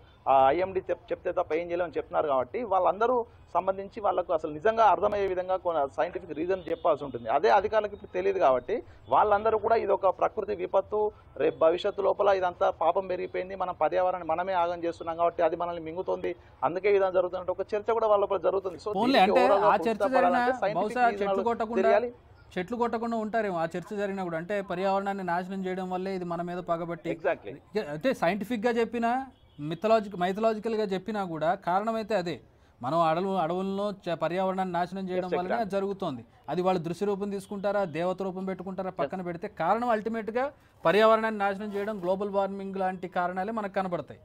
ఐఎండి చెప్తే తప్ప ఏం చేయలేమని చెప్తున్నారు. కాబట్టి వాళ్ళందరూ సంబంధించి వాళ్ళకు అసలు నిజంగా అర్థమయ్యే విధంగా కొన్ని సైంటిఫిక్ రీజన్ చెప్పాల్సి ఉంటుంది. అదే అధికారులకు ఇప్పుడు తెలియదు కాబట్టి వాళ్ళందరూ కూడా ఇది ఒక ప్రకృతి విపత్తు, రేపు భవిష్యత్తు లోపల ఇదంతా పాపం పెరిగిపోయింది, మనం పర్యావరణాన్ని మనమే ఆగం చేస్తున్నాం కాబట్టి అది మనల్ని మింగుతుంది, అందుకే విధానం జరుగుతున్నట్టు ఒక చర్చ కూడా వాళ్ళ లోపల జరుగుతుంది. సో చెట్లు కొట్టకుండా ఉంటారేమో ఆ చర్చ జరిగినా కూడా, అంటే పర్యావరణాన్ని నాశనం చేయడం వల్లే ఇది మన మీద పగబట్టి, అంటే సైంటిఫిక్గా చెప్పినా మైథలాజికల్గా చెప్పినా కూడా కారణం అయితే అదే. మనం అడవుల్లో పర్యావరణాన్ని నాశనం చేయడం వల్లనే అది జరుగుతోంది. అది వాళ్ళు దృశ్య రూపం తీసుకుంటారా, దేవత రూపం పెట్టుకుంటారా పక్కన పెడితే కారణం అల్టిమేట్గా పర్యావరణాన్ని నాశనం చేయడం, గ్లోబల్ వార్మింగ్ లాంటి కారణాలే మనకు కనబడతాయి.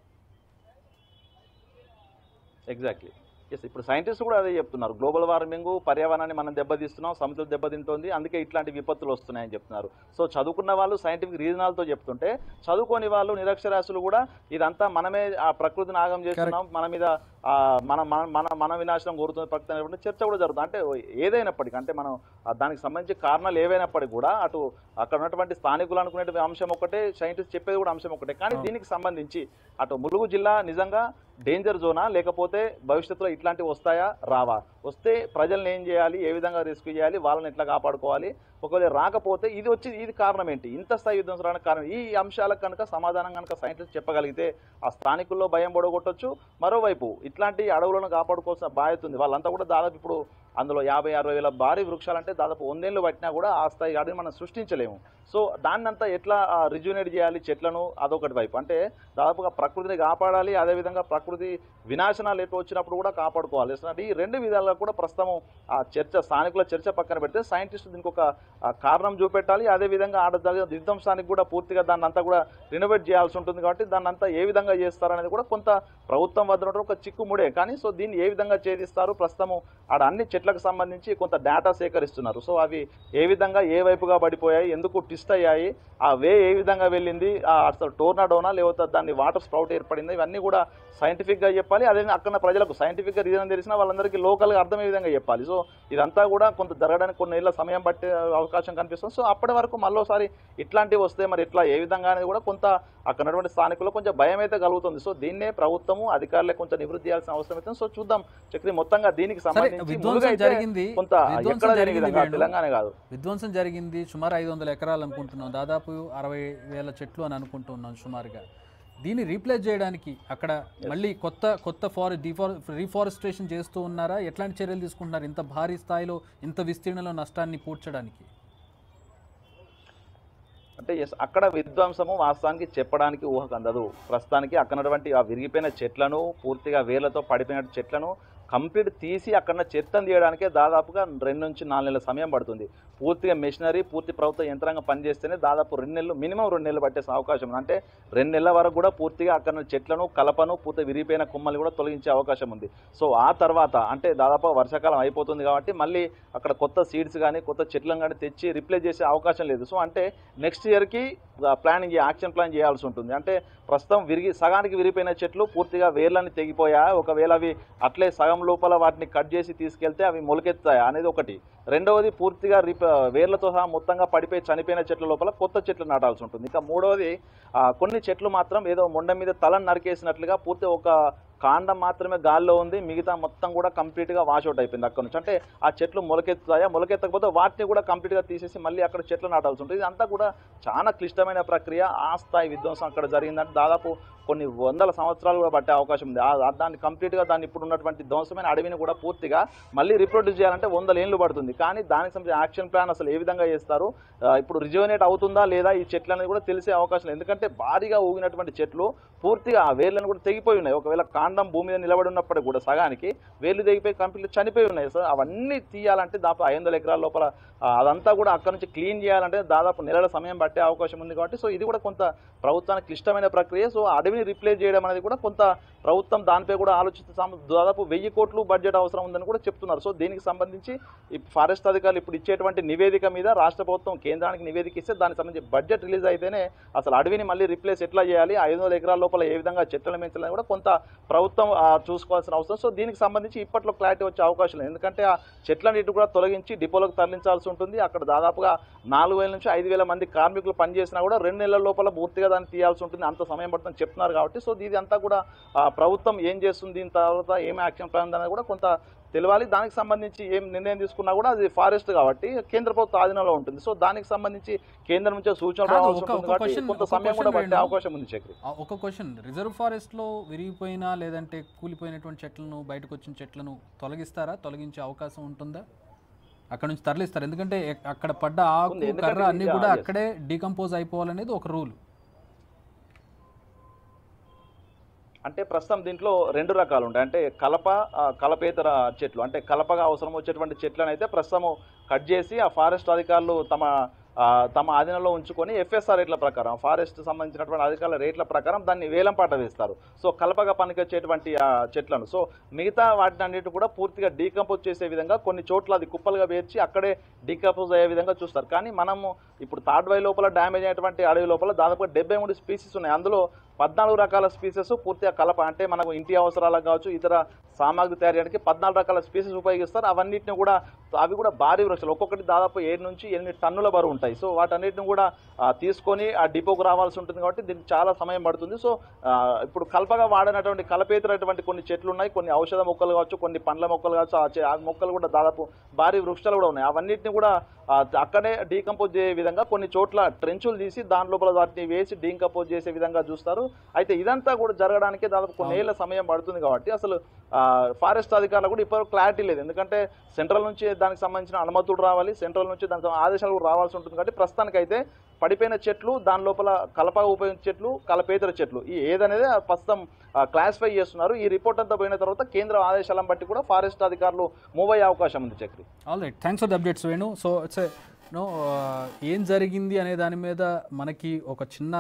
ఎగ్జాక్ట్లీ. ఎస్, ఇప్పుడు సైంటిస్ట్ కూడా అదే చెప్తున్నారు. గ్లోబల్ వార్మింగ్ పర్యావరణాన్ని మనం దెబ్బతీస్తున్నాం, సముద్రం దెబ్బతింటుంది, అందుకే ఇట్లాంటి విపత్తులు వస్తున్నాయని చెప్తున్నారు. సో చదువుకున్న వాళ్ళు సైంటిఫిక్ రీజనాలతో చెప్తుంటే చదువుకోని వాళ్ళు నిరక్షరాస్యులు కూడా ఇదంతా మనమే ఆ ప్రకృతిని ఆగం చేస్తున్నాం, మన మీద మన వినాశనం కోరుతుంది ప్రకృతి అనేటువంటి చర్చ కూడా జరుగుతుంది. అంటే ఏదైనప్పటికీ అంటే మనం దానికి సంబంధించి కారణాలు ఏవైనప్పటికీ కూడా అటు అక్కడ ఉన్నటువంటి స్థానికులు అనుకునే అంశం ఒకటే, సైంటిస్ట్ చెప్పేది కూడా అంశం ఒకటే. కానీ దీనికి సంబంధించి అటు ములుగు జిల్లా నిజంగా డేంజర్ జోనా, లేకపోతే భవిష్యత్తులో ఇట్లాంటివి వస్తాయా రావా, వస్తే ప్రజల్ని ఏం చేయాలి, ఏ విధంగా రెస్క్యూ చేయాలి, వాళ్ళని ఎట్లా కాపాడుకోవాలి, ఒకవేళ రాకపోతే ఇది కారణం ఏంటి, ఇంత స్థాయి విధ్వంసడానికి కారణం, ఈ అంశాలకు కనుక సమాధానం కనుక సైంటిస్ట్ చెప్పగలిగితే ఆ స్థానికుల్లో భయం పొడగొట్టొచ్చు. మరోవైపు ఇట్లాంటి అడవులను కాపాడుకోవాల్సిన బాధ్యత ఉంది. వాళ్ళంతా కూడా దాదాపు ఇప్పుడు అందులో 50-60 వేల భారీ వృక్షాలంటే దాదాపు 100 ఏళ్ళు పట్టినా కూడా ఆ స్థాయి అడవిని మనం సృష్టించలేము. సో దాన్నంతా ఎట్లా రిజ్యూనేట్ చేయాలి చెట్లను, అదొకటి వైపు. అంటే దాదాపుగా ప్రకృతిని కాపాడాలి, అదేవిధంగా ప్రకృతి వినాశనాలు ఎటు వచ్చినప్పుడు కూడా కాపాడుకోవాలి. ఈ రెండు విధాలుగా కూడా ప్రస్తుతం ఆ చర్చ, స్థానికుల చర్చ పక్కన పెడితే సైంటిస్టులు దీనికి ఒక కారణం చూపెట్టాలి. అదేవిధంగా ఆడ విధ్వంసానికి కూడా పూర్తిగా దాన్ని అంతా కూడా రినోవేట్ చేయాల్సి ఉంటుంది. కాబట్టి దాన్ని అంతా ఏ విధంగా చేస్తారనేది కూడా కొంత ప్రభుత్వం వద్ద ఒక చిక్కుముడే. కానీ సో దీన్ని ఏ విధంగా ఛేదిస్తారు, ప్రస్తుతం ఆడ అన్ని చెట్లకు సంబంధించి కొంత డేటా సేకరిస్తున్నారు. సో అవి ఏ విధంగా ఏ వైపుగా పడిపోయాయి, ఎందుకు ట్విస్ట్ అయ్యాయి, ఆ వే ఏ విధంగా వెళ్ళింది, అసలు టోర్నాడోనా లేకపోతే దాన్ని వాటర్ స్ప్రౌట్ ఏర్పడింది, ఇవన్నీ కూడా సైంటిఫిక్గా చెప్పాలి. అదే అక్కడ ప్రజలకు సైంటిఫిక్గా రీజన్ తెలిసినా వాళ్ళందరికీ లోకల్గా అర్థమయ్యే విధంగా చెప్పాలి. సో ఇదంతా కూడా కొంత జరగడానికి కొన్ని ఏళ్ళ సమయం పట్టే అవకాశం కనిపిస్తుంది. సో అప్పటి వరకు మళ్ళీసారి ఇట్లాంటివి వస్తే మరి ఇట్లా ఏ విధంగా అనేది కూడా కొంత అక్కడ ఉన్నటువంటి స్థానికుల్లో కొంచెం భయం అయితే కలుగుతుంది. సో దీన్నే ప్రభుత్వము అధికారులే కొంచెం నివృత్తి చేయాల్సిన అవసరం అయితే. సో చూద్దాం చక్రి, మొత్తంగా దీనికి సంబంధించి జరిగింది కొంత ఎక్కడ జరిగింది తెలంగాణ కాదు, విధ్వంసం జరిగింది. సుమారు 500 ఎకరాలు అనుకుంటున్నాం, దాదాపు 60,000 చెట్లు అని అనుకుంటున్నాం సుమారుగా. దీన్ని రీప్లేస్ చేయడానికి అక్కడ మళ్ళీ కొత్త రీఫారెస్టేషన్ చేస్తూ ఉన్నారా? ఎట్లాంటి చర్యలు తీసుకుంటున్నారు ఇంత భారీ స్థాయిలో ఇంత విస్తీర్ణంలో నష్టాన్ని పూడ్చడానికి? అంటే అక్కడ విధ్వంసము వాస్తవానికి చెప్పడానికి ఊహకు అందదు. ప్రస్తుతానికి అక్కడటువంటి ఆ విరిగిపోయిన చెట్లను, పూర్తిగా వేర్లతో పడిపోయిన చెట్లను కంప్లీట్ తీసి అక్కడ చెత్తను తీయడానికే దాదాపుగా 2 నుంచి 4 నెలల సమయం పడుతుంది. పూర్తిగా మెషినరీ, పూర్తి ప్రభుత్వ యంత్రాంగం పనిచేస్తేనే దాదాపు 2 నెలలు, మినిమం 2 నెలలు పట్టే అవకాశం ఉంది. అంటే 2 నెలల వరకు కూడా పూర్తిగా అక్కడ చెట్లను, కలపను, పూర్తి విరిగిపోయిన కొమ్మలు కూడా తొలగించే అవకాశం ఉంది. సో ఆ తర్వాత అంటే దాదాపు వర్షాకాలం అయిపోతుంది కాబట్టి మళ్ళీ అక్కడ కొత్త సీడ్స్ కానీ కొత్త చెట్లను కానీ తెచ్చి రిప్లేస్ చేసే అవకాశం లేదు. సో అంటే నెక్స్ట్ ఇయర్కి ప్లానింగ్, యాక్షన్ ప్లాన్ చేయాల్సి ఉంటుంది. అంటే ప్రస్తుతం సగానికి విరిగిపోయిన చెట్లు పూర్తిగా వేర్లని తెగిపోయా, ఒకవేళ అవి అట్లే సగం లోపల వాటిని కట్ చేసి తీసుకెళ్తే అవి మొలకెత్తాయా అనేది ఒకటి. రెండవది పూర్తిగా వేర్లతో సహా మొత్తంగా పడిపోయి చనిపోయిన చెట్ల లోపల కొత్త చెట్లు నాటాల్సి ఉంటుంది. ఇంకా మూడవది కొన్ని చెట్లు మాత్రం ఏదో మొండ మీద తలను నరికేసినట్లుగా పూర్తి ఒక కాండం మాత్రమే గాల్లో ఉంది, మిగతా మొత్తం కూడా కంప్లీట్గా వాషౌట్ అయిపోయింది అక్కడ నుంచి. అంటే ఆ చెట్లు మొలకెత్తుతాయా, మొలకెత్తకపోతే వాటిని కూడా కంప్లీట్గా తీసేసి మళ్ళీ అక్కడ చెట్లు నాటాల్సి ఉంటుంది. ఇదంతా కూడా చాలా క్లిష్టమైన ప్రక్రియ. ఆ స్థాయి విధ్వంసం అక్కడ జరిగిందంటే దాదాపు కొన్ని వందల సంవత్సరాలు కూడా పట్టే అవకాశం ఉంది. దాన్ని కంప్లీట్గా దాన్ని ఇప్పుడు ఉన్నటువంటి ధ్వంసమైన అడవిని కూడా పూర్తిగా మళ్ళీ రిప్రొడ్యూస్ చేయాలంటే 100 ఏళ్ళు పడుతుంది. కానీ దానికి సంబంధించిన యాక్షన్ ప్లాన్ అసలు ఏ విధంగా చేస్తారు, ఇప్పుడు రిజువనేట్ అవుతుందా లేదా ఈ చెట్లు అనేది కూడా తెలిసే అవకాశం లేదు. ఎందుకంటే భారీగా ఊగినటువంటి చెట్లు పూర్తిగా ఆ వేర్లను కూడా తెగిపోయి ఉన్నాయి. ఒకవేళ కాండం భూమి మీద నిలబడి ఉన్నప్పటికీ కూడా సగానికి వేర్లు తెగిపోయి కంప్లీట్ చనిపోయి ఉన్నాయి. సో అవన్నీ తీయాలంటే దాదాపు 500 ఎకరాల లోపల అదంతా కూడా అక్కడ నుంచి క్లీన్ చేయాలంటే దాదాపు నెలల సమయం పట్టే అవకాశం ఉంది. కాబట్టి సో ఇది కూడా కొంత ప్రభుత్వానికి క్లిష్టమైన ప్రక్రియ. సో అడవిని రిప్లేస్ చేయడం అనేది కూడా కొంత ప్రభుత్వం దానిపై కూడా ఆలోచిస్తూ దాదాపు 1000 కోట్లు బడ్జెట్ అవసరం ఉందని కూడా చెప్తున్నారు. సో దీనికి సంబంధించి ఈ ఫారెస్ట్ అధికారులు ఇప్పుడు ఇచ్చేటువంటి నివేదిక మీద రాష్ట్ర ప్రభుత్వం కేంద్రానికి నివేదిక ఇస్తే దానికి సంబంధించి బడ్జెట్ రిలీజ్ అయితేనే అసలు అడవిని మళ్ళీ రిప్లేస్ ఎట్లా చేయాలి, 500 ఎకరాల లోపల ఏ విధంగా చెట్లను పెంచాలని కూడా కొంత ప్రభుత్వం చూసుకోవాల్సిన అవసరం. సో దీనికి సంబంధించి ఇప్పట్లో క్లారిటీ వచ్చే అవకాశం లేదు. ఎందుకంటే ఆ చెట్లన్నిటి కూడా తొలగించి డిపోలకు తరలించాల్సి ఉంటుంది. అక్కడ దాదాపుగా 4000 నుంచి 5000 మంది కార్మికులు పనిచేసినా కూడా 2 నెలల లోపల పూర్తిగా దాన్ని తీయాల్సి ఉంటుంది. అంత సమయం పడుతుందని చెప్తున్నారు. కాబట్టి సో ఇది అంతా కూడా ప్రభుత్వం ఏం చేస్తుంది, దీని తర్వాత ఏం యాక్షన్ ప్లాన్ అనేది కూడా కొంత తెలియాలి. దానికి సంబంధించి ఏం నిర్ణయం తీసుకున్నా కూడా అది ఫారెస్ట్ కాబట్టి కేంద్ర ప్రభుత్వ ఆధీనంలో ఉంటుంది. సో దానికి సంబంధించి కేంద్రం నుంచి సూచనలు రావాల్సి ఉంటుంది కాబట్టి కొంత సమయం కూడా పట్టే అవకాశం ఉంది. చక్రి, ఒక క్వశ్చన్, రిజర్వ్ ఫారెస్ట్ లో విరిగిపోయిన లేదంటే కూలిపోయినటువంటి చెట్లను, బయటకు వచ్చిన చెట్లను తొలగిస్తారా? తొలగించే అవకాశం ఉంటుందా? అక్కడ నుంచి తరలిస్తారు? ఎందుకంటే అక్కడ పడ్డ ఆకు, కర్ర అన్ని కూడా అక్కడే డీకంపోజ్ అయిపోవాలనేది ఒక రూల్. అంటే ప్రస్తుతం దీంట్లో 2 రకాలు ఉంటాయి. అంటే కలపేతర చెట్లు, అంటే కలపగా అవసరం వచ్చేటువంటి చెట్లను అయితే ప్రస్తుతం కట్ చేసి ఆ ఫారెస్ట్ అధికారులు తమ ఆధీనంలో ఉంచుకొని FSR రేట్ల ప్రకారం, ఫారెస్ట్ సంబంధించినటువంటి అధికారుల రేట్ల ప్రకారం దాన్ని వేలంపాట వేస్తారు. సో కలపగా పనికొచ్చేటువంటి చెట్లను, సో మిగతా వాటిని అన్నిటి కూడా పూర్తిగా డీకంపోజ్ చేసే విధంగా కొన్ని చోట్ల అది కుప్పలుగా వేర్చి అక్కడే డీకంపోజ్ అయ్యే విధంగా చూస్తారు. కానీ మనము ఇప్పుడు తాడ్వాయి లోపల డ్యామేజ్ అయినటువంటి అడవి లోపల దాదాపుగా 73 స్పీసీస్ ఉన్నాయి. అందులో 14 రకాల స్పీసెస్ పూర్తిగా కలప, అంటే మనకు ఇంటి అవసరాలకు కావచ్చు, ఇతర సామాగ్రి తయారు చేయడానికి 14 రకాల స్పీసెస్ ఉపయోగిస్తారు. అవన్నిటిని కూడా అవి కూడా భారీ వృక్షాలు, ఒక్కొక్కటి దాదాపు 7 నుంచి 8 టన్నుల బరువు ఉంటాయి. సో వాటన్నిటిని కూడా తీసుకొని ఆ డిపోకు రావాల్సి ఉంటుంది. కాబట్టి దీనికి చాలా సమయం పడుతుంది. సో ఇప్పుడు కలపగా వాడినటువంటి కలపేతరటువంటి కొన్ని చెట్లు ఉన్నాయి, కొన్ని ఔషధ మొక్కలు కావచ్చు, కొన్ని పండ్ల మొక్కలు కావచ్చు. ఆ మొక్కలు కూడా దాదాపు భారీ వృక్షాలు కూడా ఉన్నాయి. అవన్నిటిని కూడా అక్కడే డీకంపోజ్ చేసే విధంగా కొన్ని చోట్ల ట్రెంచులు తీసి దాని లోపల వాటిని వేసి డీకంపోజ్ చేసే విధంగా చూస్తారు. అయితే ఇదంతా కూడా జరగడానికి దాదాపు కొన్ని ఏళ్ల సమయం పడుతుంది. కాబట్టి అసలు ఫారెస్ట్ అధికారులు కూడా ఇప్పుడు క్లారిటీ లేదు. ఎందుకంటే సెంట్రల్ నుంచి దానికి సంబంధించిన అనుమతులు రావాలి, సెంట్రల్ నుంచి దానికి ఆదేశాలు కూడా రావాల్సి ఉంటుంది. కాబట్టి ప్రస్తుతానికైతే పడిపోయిన చెట్లు, దాని లోపల కలపగా ఉపయోగించే చెట్లు, కలపేతర చెట్లు, ఈ ఏదనేది ప్రస్తుతం క్లాసిఫై చేస్తున్నారు. ఈ రిపోర్ట్ అంతా పోయిన తర్వాత కేంద్ర ఆదేశాలను బట్టి కూడా ఫారెస్ట్ అధికారులు మూవ్ అయ్యే అవకాశం ఉంది. Chakri, all right, thanks for the updates Venu. So it's no ఏం జరిగింది అనే దాని మీద మనకి ఒక చిన్న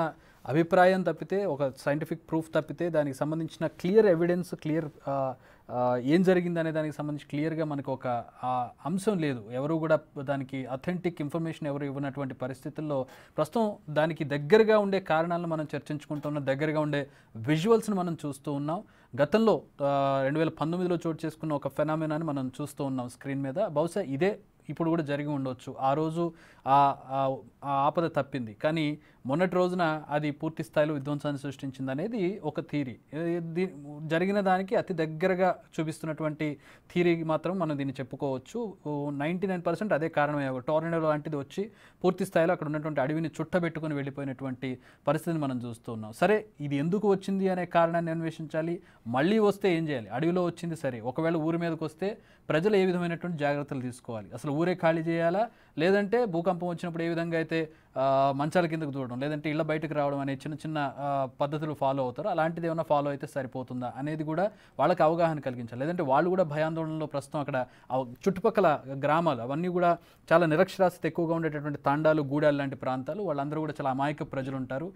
అభిప్రాయం తప్పితే, ఒక సైంటిఫిక్ ప్రూఫ్ తప్పితే, దానికి సంబంధించిన క్లియర్ ఎవిడెన్స్, ఏం జరిగింది అనే దానికి సంబంధించి క్లియర్గా మనకు ఒక అంశం లేదు. ఎవరు కూడా దానికి అథెంటిక్ ఇన్ఫర్మేషన్ ఎవరు ఇవ్వనటువంటి పరిస్థితుల్లో ప్రస్తుతం దానికి దగ్గరగా ఉండే కారణాలను మనం చర్చించుకుంటున్నాం, దగ్గరగా ఉండే విజువల్స్ని మనం చూస్తూ ఉన్నాం. గతంలో 2019లో చోటు చేసుకున్న ఒక ఫెనామినాని మనం చూస్తూ ఉన్నాం స్క్రీన్ మీద. బహుశా ఇదే ఇప్పుడు కూడా జరిగి ఉండవచ్చు. ఆ రోజు ఆ ఆపద తప్పింది, కానీ మొన్నటి రోజున అది పూర్తి స్థాయిలో విధ్వంసాన్ని సృష్టించింది అనేది ఒక థీరీ. జరిగిన దానికి అతి దగ్గరగా చూపిస్తున్నటువంటి థీరీకి మాత్రం మనం దీన్ని చెప్పుకోవచ్చు. 99% అదే కారణమే. టోర్నడో లాంటిది వచ్చి పూర్తి స్థాయిలో అక్కడ ఉన్నటువంటి అడవిని చుట్టబెట్టుకుని వెళ్ళిపోయినటువంటి పరిస్థితిని మనం చూస్తున్నాం. సరే, ఇది ఎందుకు వచ్చింది అనే కారణాన్ని అన్వేషించాలి. మళ్ళీ వస్తే ఏం చేయాలి? అడవిలో వచ్చింది సరే, ఒకవేళ ఊరి మీదకి వస్తే ప్రజలు ఏ విధమైనటువంటి జాగ్రత్తలు తీసుకోవాలి? అసలు ఊరే ఖాళీ చేయాలా, లేదంటే భూకంపం వచ్చినప్పుడు ఏ విధంగా అయితే మంచాల కిందకు దూడడం, లేదంటే ఇళ్ళ బయటకు రావడం అనే చిన్న చిన్న పద్ధతులు ఫాలో అవుతారు, అలాంటిది ఏమైనా ఫాలో అయితే సరిపోతుందా అనేది కూడా వాళ్ళకి అవగాహన కలిగించాలి. లేదంటే వాళ్ళు కూడా భయాందోళనలో ప్రస్తుతం అక్కడ చుట్టుపక్కల గ్రామాలు అవన్నీ కూడా చాలా నిరక్షరాస్యత ఎక్కువగా ఉండేటటువంటి తాండాలు, గూడాలు లాంటి ప్రాంతాలు, వాళ్ళందరూ కూడా చాలా అమాయక ప్రజలు ఉంటారు.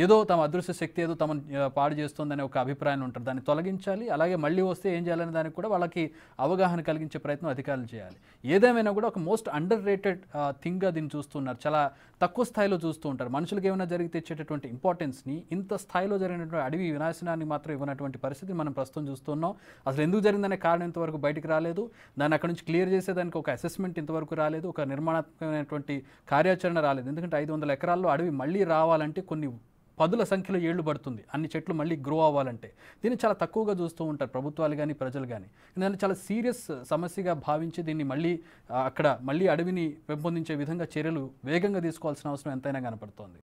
ఏదో తమ అదృశ్య శక్తి ఏదో తమను పాడు చేస్తుందనే ఒక అభిప్రాయం ఉంటారు. దాన్ని తొలగించాలి. అలాగే మళ్ళీ వస్తే ఏం చేయాలనే దానికి కూడా వాళ్ళకి అవగాహన కలిగించే ప్రయత్నం అధికారులు చేయాలి. ఏదేమైనా కూడా ఒక మోస్ట్ అండర్ రేటెడ్ థింగ్గా దీన్ని చూస్తున్నారు. చాలా తక్కువ స్థాయిలో చూస్తూ ఉంటారు. మనుషులకు ఏమైనా జరిగితే ఇచ్చేటటువంటి ఇంపార్టెన్స్ని ఇంత స్థాయిలో జరిగినటువంటి అడవి వినాశనాన్ని మాత్రం ఇవ్వనటువంటి పరిస్థితి మనం ప్రస్తుతం చూస్తున్నాం. అసలు ఎందుకు జరిగిందనే కారణం ఇంతవరకు బయటికి రాలేదు. దాన్ని అక్కడ నుంచి క్లియర్ చేసేదానికి ఒక అసెస్మెంట్ ఇంతవరకు రాలేదు. ఒక నిర్మాణాత్మకమైనటువంటి కార్యాచరణ రాలేదు. ఎందుకంటే 500 ఎకరాల్లో అడవి మళ్ళీ రావాలంటే కొన్ని పదుల సంఖ్యలో ఏళ్లు పడుతుంది. అన్ని చెట్లు మళ్ళీ గ్రో అవ్వాలంటే దీన్ని చాలా తక్కువగా చూస్తూ ఉంటారు ప్రభుత్వాలు కానీ ప్రజలు కానీ. దాన్ని చాలా సీరియస్ సమస్యగా భావించి దీన్ని మళ్ళీ అక్కడ మళ్ళీ అడవిని పెంపొందించే విధంగా చర్యలు వేగంగా తీసుకోవాల్సిన అవసరం ఎంతైనా కనపడుతోంది.